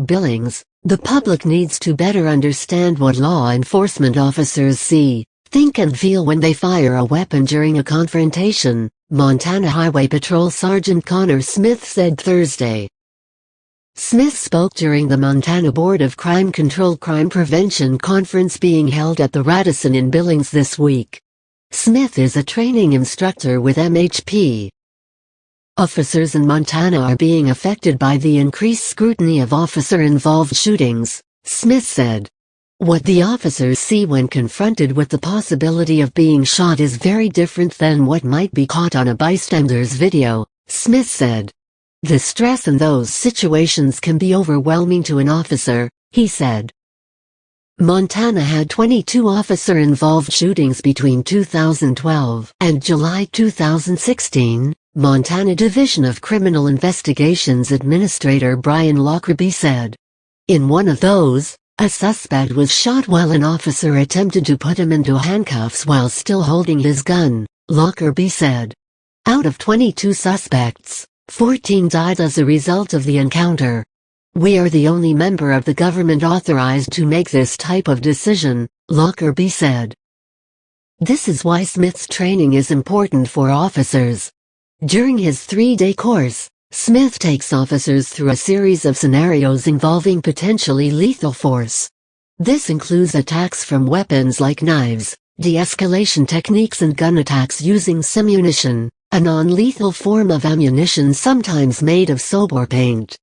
Billings, the public needs to better understand what law enforcement officers see, think and feel when they fire a weapon during a confrontation, Montana Highway Patrol Sergeant Connor Smith said Thursday. Smith spoke during the Montana Board of Crime Control Crime Prevention Conference being held at the Radisson in Billings this week. Smith is a training instructor with MHP. Officers in Montana are being affected by the increased scrutiny of officer-involved shootings, Smith said. What the officers see when confronted with the possibility of being shot is very different than what might be caught on a bystander's video, Smith said. The stress in those situations can be overwhelming to an officer, he said. Montana had 22 officer-involved shootings between 2012 and July 2016, Montana Division of Criminal Investigations Administrator Brian Lockerbie said. In one of those, a suspect was shot while an officer attempted to put him into handcuffs while still holding his gun, Lockerbie said. Out of 22 suspects, 14 died as a result of the encounter. We are the only member of the government authorized to make this type of decision, Lockerbie said. This is why Smith's training is important for officers. During his 3-day course, Smith takes officers through a series of scenarios involving potentially lethal force. This includes attacks from weapons like knives, de-escalation techniques and gun attacks using simunition, a non-lethal form of ammunition sometimes made of soap or paint.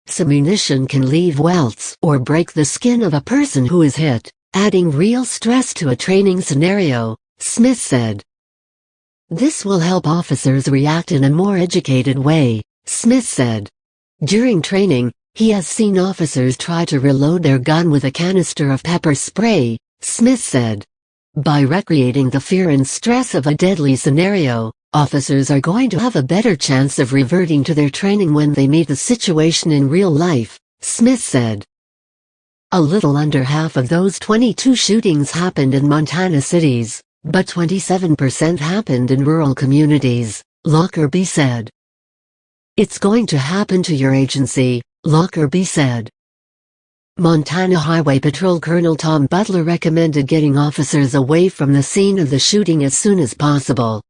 Simunition can leave welts or break the skin of a person who is hit, adding real stress to a training scenario, Smith said. This will help officers react in a more educated way, Smith said. During training, he has seen officers try to reload their gun with a canister of pepper spray, Smith said. By recreating the fear and stress of a deadly scenario, officers are going to have a better chance of reverting to their training when they meet the situation in real life, Smith said. A little under half of those 22 shootings happened in Montana cities, but 27% happened in rural communities, Lockerbie said. It's going to happen to your agency, Lockerbie said. Montana Highway Patrol Colonel Tom Butler recommended getting officers away from the scene of the shooting as soon as possible.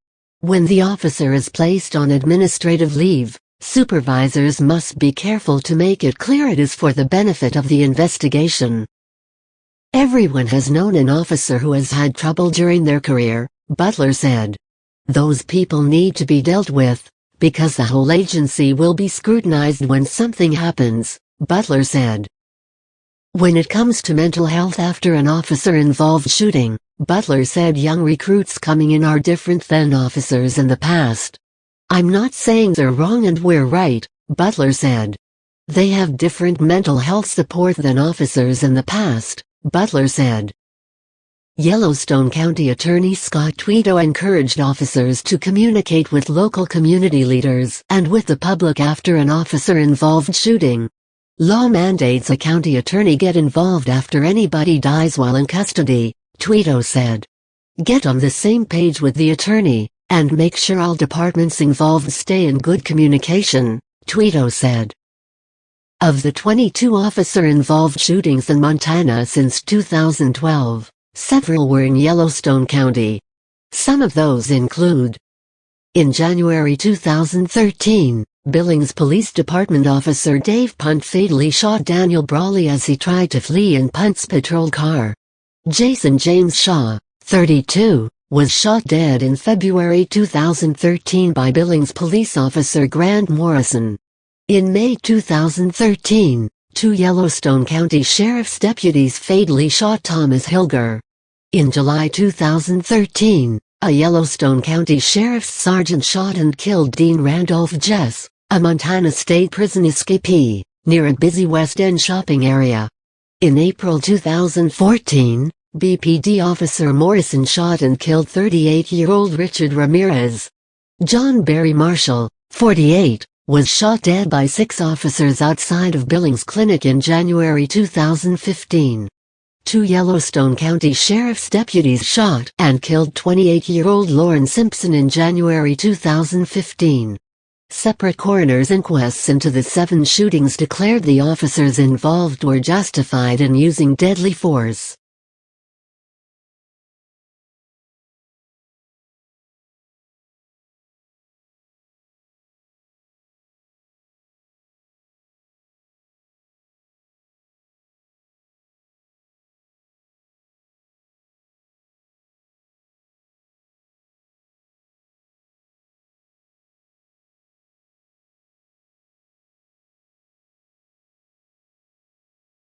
When the officer is placed on administrative leave, supervisors must be careful to make it clear it is for the benefit of the investigation. Everyone has known an officer who has had trouble during their career, Butler said. Those people need to be dealt with, because the whole agency will be scrutinized when something happens, Butler said. When it comes to mental health after an officer-involved shooting, Butler said young recruits coming in are different than officers in the past. I'm not saying they're wrong and we're right, Butler said. They have different mental health support than officers in the past, Butler said. Yellowstone County Attorney Scott Tweedo encouraged officers to communicate with local community leaders and with the public after an officer-involved shooting. Law mandates a county attorney get involved after anybody dies while in custody, Tweedo said. Get on the same page with the attorney, and make sure all departments involved stay in good communication, Tweedo said. Of the 22 officer-involved shootings in Montana since 2012, several were in Yellowstone County. Some of those include: in January 2013, Billings Police Department officer Dave Punt fatally shot Daniel Brawley as he tried to flee in Punt's patrol car. Jason James Shaw, 32, was shot dead in February 2013 by Billings police officer Grant Morrison. In May 2013, 2 Yellowstone County Sheriff's deputies fatally shot Thomas Hilger. In July 2013, a Yellowstone County Sheriff's sergeant shot and killed Dean Randolph Jess, a Montana State Prison escapee, near a busy West End shopping area. In April 2014, BPD officer Morrison shot and killed 38-year-old Richard Ramirez. John Barry Marshall, 48, was shot dead by 6 officers outside of Billings Clinic in January 2015. 2 Yellowstone County Sheriff's deputies shot and killed 28-year-old Lauren Simpson in January 2015. Separate coroner's inquests into the 7 shootings declared the officers involved were justified in using deadly force.